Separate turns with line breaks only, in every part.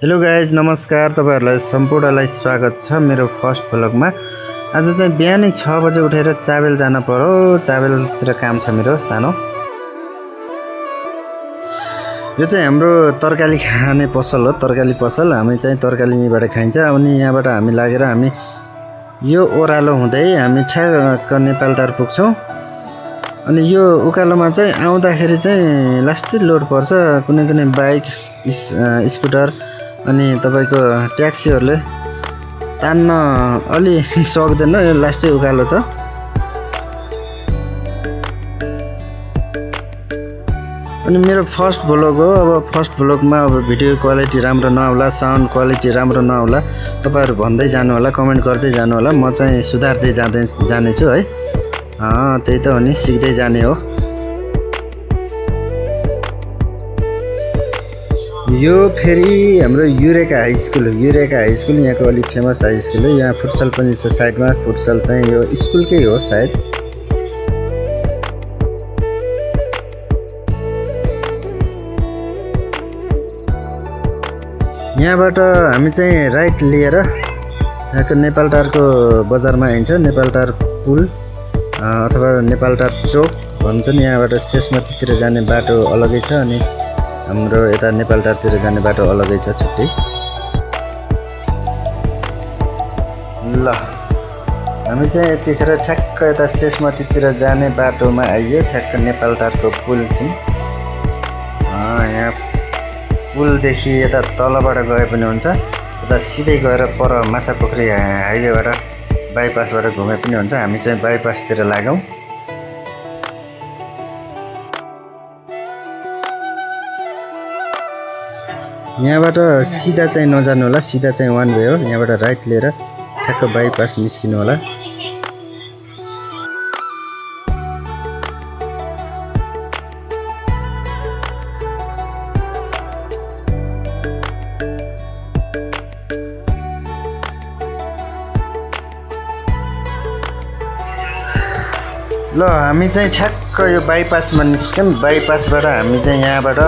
Hello guys नमस्कार तपाईहरुलाई सम्पूर्णलाई स्वागत छ मेरो फर्स्ट भ्लगमा। आज चाहिँ बिहानै 6 बजे उठेर चाबेल जान पर्यो। चाबेलतिर काम छ मेरो सानो। यो चाहिँ हाम्रो तरकारी खाने पसल हो, तरकारी पसल। हामी चाहिँ तरकारी यहीँबाट खाइन्छ। अनि यहाँबाट हामी लागेर हामी यो ओरालो हुँदै हामी ठ्याक्क नेपालटार पुग्छौं। अनि यो उकालोमा चाहिँ आउँदाखेरि चाहिँ लास्टै लोड पर्छ। कुनै कुनै बाइक स्कुटर अनि तपाईको ट्याक्सीहरुले तान्न अलि सक्दैन, यो लास्टै उकालो छ। अनि मेरो फर्स्ट भ्लग हो। अब फर्स्ट भ्लगमा अब भिडियो क्वालिटी राम्रो नहोला, साउन्ड क्वालिटी राम्रो नहोला, तपाईहरु भन्दै जानु होला, कमेन्ट गर्दै जानु होला। म चाहिँ सुधार्दै जाने छु है। त्यही त हो नि, सिक्दै जाने हो। यो फेरि हाम्रो युरेका हाई स्कुल हो। युरेका हाई स्कुल यहाँको अलि फेमस हाई स्कुल हो। यहाँ फुटसल पनि छ साइडमा। फुटसल चाहिँ यो स्कुलकै हो सायद। यहाँबाट हामी चाहिँ राइट लिएर यहाँको नेपालटारको बजारमा हिँड्छ। नेपालटार पुल अथवा नेपालटार चोक भन्छन्। यहाँबाट शेषमतीतिर जाने बाटो अलगै छ अनि हाम्रो यता नेपालटारतिर जाने बाटो अलगै छ, छुट्टै। ल हामी चाहिँ यतिखेर ठ्याक्क यता शेषमतीतिर जाने बाटोमा आइयो। ठ्याक्क नेपालटारको पुल चाहिँ यहाँ पुलदेखि यता तलबाट गए पनि हुन्छ, यता सिधै गएर पर माछापोखरी हाइवेबाट बाइपासबाट घुमे पनि हुन्छ। हामी चाहिँ बाइपासतिर लाग्यौं। यहाँबाट सिधा चाहिँ नजानु होला, सिधा चाहिँ वान वे हो। यहाँबाट राइट लिएर ठ्याक्क बाइपास निस्किनु होला। ल हामी चाहिँ ठ्याक्क यो बाइपासमा निस्क्यौं। बाइपासबाट हामी चाहिँ यहाँबाट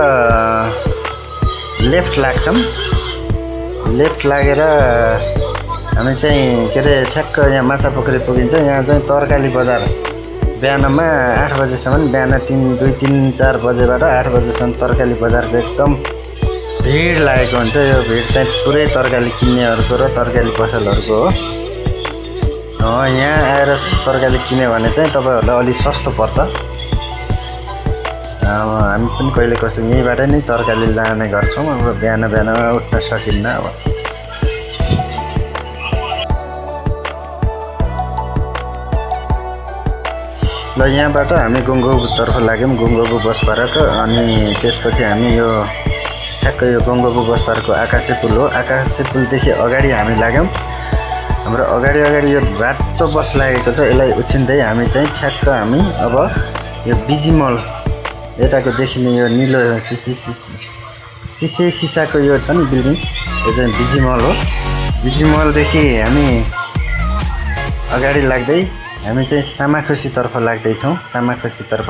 लेफ्ट लाग्छौं। लेफ्ट लागेर हामी चाहिँ के अरे ठ्याक्क यहाँ माछापोखरी पुगिन्छ। यहाँ चाहिँ तरकारी बजार बिहानमा 8 बजेसम्म, बिहान 2-3-4 बजेबाट 8 बजेसम्म तरकारी बजारको एकदम भिड लागेको हुन्छ। यो भिड चाहिँ पुरै तरकारी किन्नेहरूको र तरकारी पसलहरूको हो। यहाँ आएर तरकारी किन्यो भने चाहिँ तपाईहरुलाई अलि सस्तो पर्छ। हामी पनि कहिले कसो यहीँबाट नै तरकारी लाने गर्छौं। अब बिहान उठ्न सकिन्न। अब ल यहाँबाट हामी गुङ्गोबुतर्फ लाग्यौं, गुङ्गोबु बस पार्क। अनि त्यसपछि हामी यो ठ्याक्क यो गुङ्गोबु बस पार्कको आकाशे पुल हो। आकाशे पुलदेखि अगाडि हामी लाग्यौं। हाम्रो अगाडि यो बाटो बस लागेको छ। यसलाई उछिन्दै हामी चाहिँ ठ्याक्क हामी अब यो बिजी मल यताको देखिने यो निलो सिसाको यो छ नि बिल्डिङ, यो चाहिँ बिजी मल हो। बिजी मलदेखि हामी अगाडि लाग्दै हामी चाहिँ सामाखुसीतर्फ लाग्दैछौँ। सामाखुसीतर्फ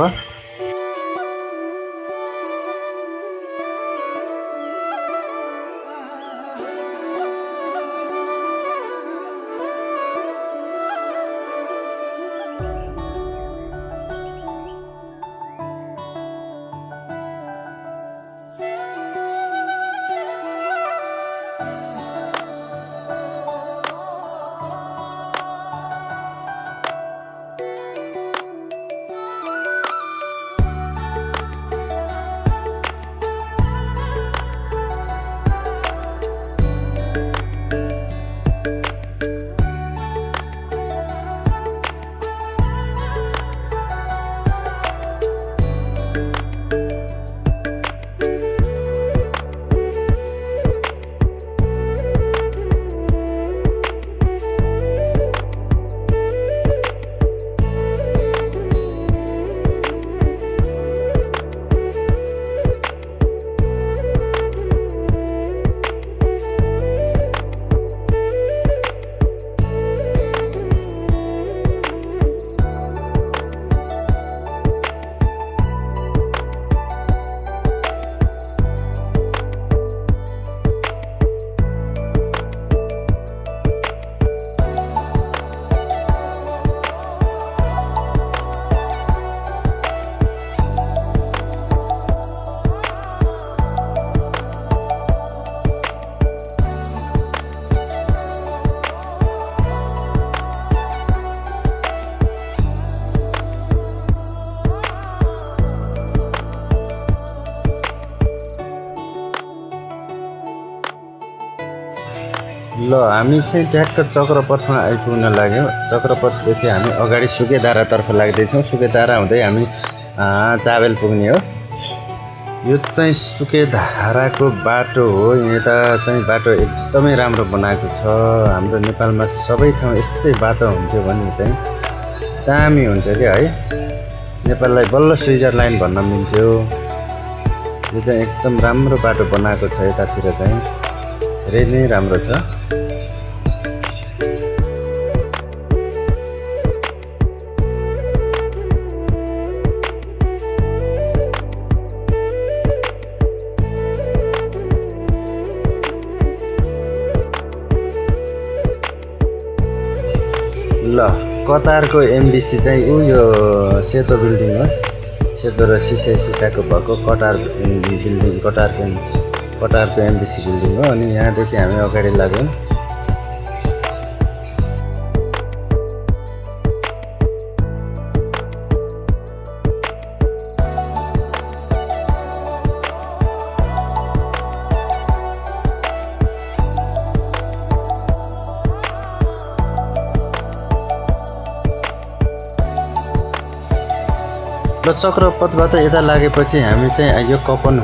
ल हामी चाहिँ ट्याक्क चक्रपथमा आइपुग्न लाग्यौँ। चक्रपथदेखि हामी अगाडि सुकेधारातर्फ लाग्दैछौँ। सुकेधारा हुँदै हामी चाबेल पुग्ने हो। यो चाहिँ सुकेधाराको बाटो हो। यता चाहिँ बाटो एकदमै राम्रो बनाएको छ। हाम्रो नेपालमा सबै ठाउँ यस्तै बाटो हुन्थ्यो भने चाहिँ दामी हुन्थ्यो क्या है। नेपाललाई बल्ल स्विजरल्यान्ड भन्न मिल्थ्यो। यो चाहिँ एकदम राम्रो बाटो बनाएको छ। यतातिर चाहिँ धेरै नै राम्रो छ। ल कतारको एमबिसी चाहिँ यो सेतो बिल्डिङ हो। सेतो र सिसाको भएको कटारको एमबिसी बिल्डिङ हो। अनि यहाँदेखि हामी अगाडि लाग्यौँ। र चक्रपथबाट यता लागेपछि हामी चाहिँ यो कपन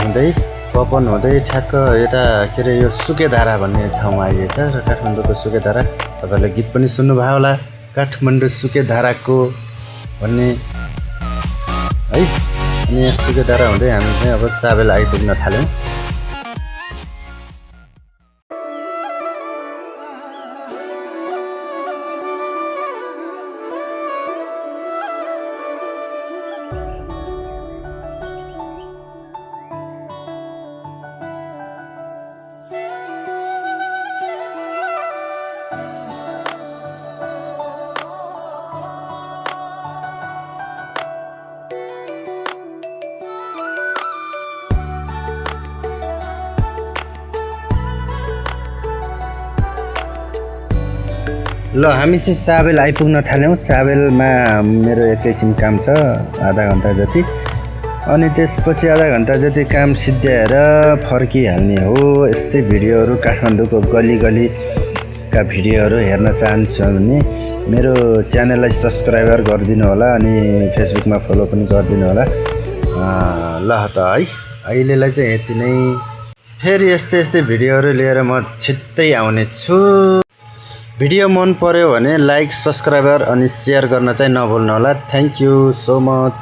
हुँदै ठ्याक्क यता के अरे यो सुकेधारा भन्ने ठाउँमा आइएछ। र काठमाडौँको सुकेधारा तपाईँहरूले गीत पनि सुन्नुभयो होला, काठमाडौँ सुकेधाराको भन्ने है। अनि यहाँ सुकेधारा हुँदै हामी चाहिँ अब चाबेल आइपुग्न थाल्यौँ। ल हामी चाहिँ चाबेल आइपुग्न थाल्यौँ। चाबेलमा मेरो एकैछिन काम छ, आधा घन्टा जति। अनि त्यसपछि आधा घन्टा जति काम सिद्ध्याएर फर्किहाल्ने हो। यस्तै भिडियोहरू काठमाडौँको गली गलीका भिडियोहरू हेर्न चाहन्छु भने मेरो च्यानललाई सब्सक्राइबर गरिदिनु होला। अनि फेसबुकमा फलो पनि गरिदिनु होला। ल त है, अहिलेलाई चाहिँ यति नै। फेरि यस्तै भिडियोहरू लिएर म छिट्टै आउने छु। भिडियो मन पर्यो भने लाइक, सब्सक्राइबर अनि सेयर गर्न चाहिँ नभुल्नु होला। Thank you so much.